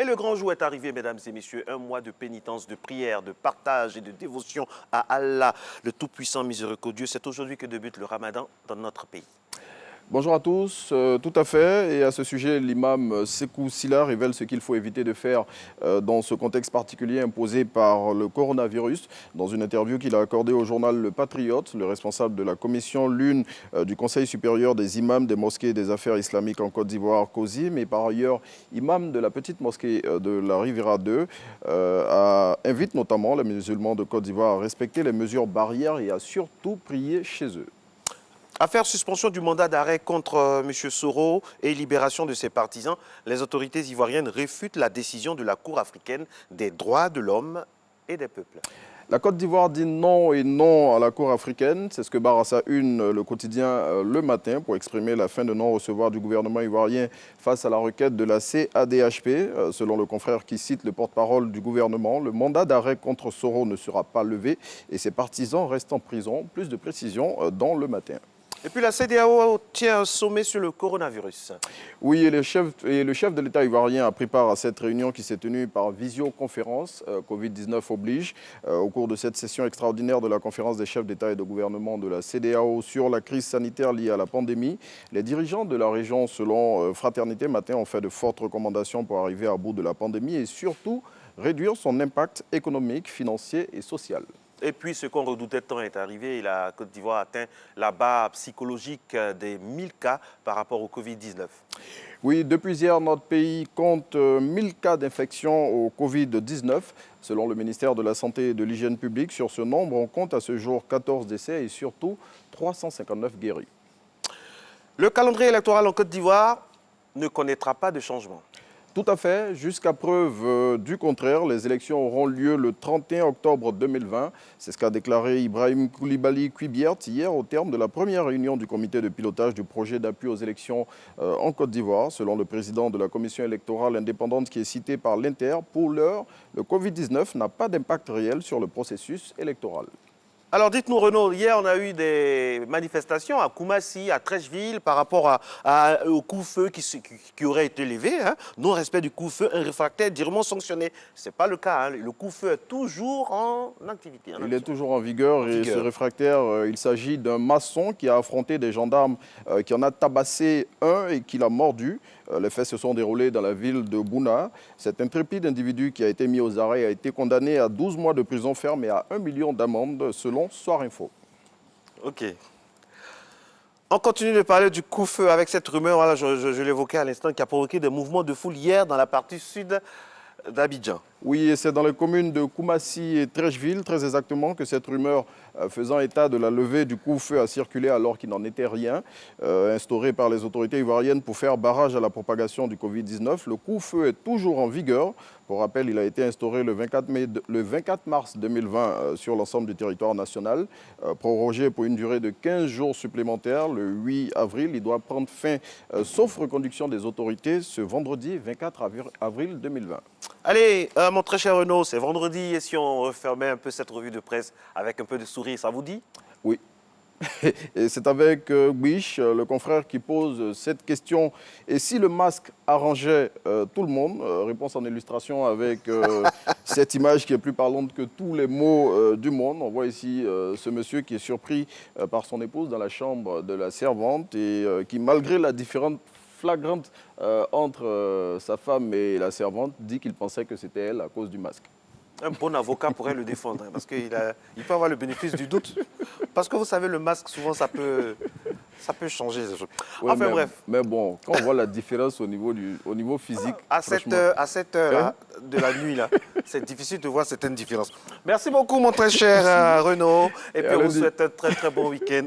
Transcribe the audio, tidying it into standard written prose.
le grand jour est arrivé, mesdames et messieurs. Un mois de pénitence, de prière, de partage et de dévotion à Allah, le tout-puissant miséricordieux. C'est aujourd'hui que débute le Ramadan dans notre pays. Bonjour à tous, tout à fait. Et à ce sujet, l'imam Sekou Silla révèle ce qu'il faut éviter de faire dans ce contexte particulier imposé par le coronavirus. Dans une interview qu'il a accordée au journal Le Patriote, le responsable de la commission l'une du Conseil supérieur des imams des mosquées et des affaires islamiques en Côte d'Ivoire, COSIM, et par ailleurs imam de la petite mosquée de la Riviera 2, invite notamment les musulmans de Côte d'Ivoire à respecter les mesures barrières et à surtout prier chez eux. Affaire suspension du mandat d'arrêt contre M. Soro et libération de ses partisans, les autorités ivoiriennes réfutent la décision de la Cour africaine des droits de l'homme et des peuples. La Côte d'Ivoire dit non et non à la Cour africaine. C'est ce que barre à sa une le quotidien Le Matin pour exprimer la fin de non-recevoir du gouvernement ivoirien face à la requête de la CADHP. Selon le confrère qui cite le porte-parole du gouvernement, le mandat d'arrêt contre Soro ne sera pas levé et ses partisans restent en prison. Plus de précisions dans Le Matin. Et puis la CEDEAO tient un sommet sur le coronavirus. Oui, et le chef de l'État ivoirien a pris part à cette réunion qui s'est tenue par visioconférence, Covid-19 oblige. Au cours de cette session extraordinaire de la conférence des chefs d'État et de gouvernement de la CEDEAO sur la crise sanitaire liée à la pandémie, les dirigeants de la région, selon Fraternité Matin, ont fait de fortes recommandations pour arriver à bout de la pandémie et surtout réduire son impact économique, financier et social. Et puis, ce qu'on redoutait tant est arrivé. La Côte d'Ivoire a atteint la barre psychologique des 1000 cas par rapport au Covid-19. Oui, depuis hier, notre pays compte 1000 cas d'infection au Covid-19. Selon le ministère de la Santé et de l'Hygiène publique, sur ce nombre, on compte à ce jour 14 décès et surtout 359 guéris. Le calendrier électoral en Côte d'Ivoire ne connaîtra pas de changement. Tout à fait. Jusqu'à preuve du contraire, les élections auront lieu le 31 octobre 2020. C'est ce qu'a déclaré Ibrahim Koulibaly Kuibiert hier au terme de la première réunion du comité de pilotage du projet d'appui aux élections en Côte d'Ivoire. Selon le président de la commission électorale indépendante qui est cité par l'Inter, pour l'heure, le Covid-19 n'a pas d'impact réel sur le processus électoral. Alors dites-nous Renaud, hier on a eu des manifestations à Koumassi, à Treichville par rapport au coup-feu qui aurait été levé. Non-respect du coup-feu, un réfractaire durement sanctionné. Ce n'est pas le cas, le coup-feu est toujours en activité. Il est toujours en vigueur et ce réfractaire, il s'agit d'un maçon qui a affronté des gendarmes, qui en a tabassé un et qui l'a mordu. Les faits se sont déroulés dans la ville de Bouna. Cet intrépide individu qui a été mis aux arrêts a été condamné à 12 mois de prison ferme et à 1 million d'amende selon Soir Info. Ok. On continue de parler du coup-feu avec cette rumeur, voilà, je l'évoquais à l'instant, qui a provoqué des mouvements de foule hier dans la partie sud d'Abidjan. Oui, et c'est dans les communes de Koumassi et Treichville, très exactement, que cette rumeur faisant état de la levée du coup-feu a circulé alors qu'il n'en était rien, instauré par les autorités ivoiriennes pour faire barrage à la propagation du Covid-19. Le coup-feu est toujours en vigueur. Pour rappel, il a été instauré le 24 mars 2020 sur l'ensemble du territoire national, prorogé pour une durée de 15 jours supplémentaires. Le 8 avril, il doit prendre fin, sauf reconduction des autorités, ce vendredi 24 avril 2020. Allez, mon très cher Renaud, c'est vendredi et si on refermait un peu cette revue de presse avec un peu de sourire, ça vous dit? Oui. Et c'est avec Biche, le confrère, qui pose cette question. Et si le masque arrangeait tout le monde? Réponse en illustration avec cette image qui est plus parlante que tous les mots du monde. On voit ici ce monsieur qui est surpris par son épouse dans la chambre de la servante et qui, malgré la différence flagrante entre sa femme et la servante, dit qu'il pensait que c'était elle à cause du masque. Un bon avocat pourrait le défendre, parce qu'il peut avoir le bénéfice du doute. Parce que vous savez, le masque, souvent, ça peut changer. Ouais, enfin bref. Mais bon, quand on voit la différence au niveau physique... À cette heure de la nuit, là, c'est difficile de voir certaines différences. Merci beaucoup, mon très cher Renaud. Et puis, on vous souhaite un très, très bon week-end.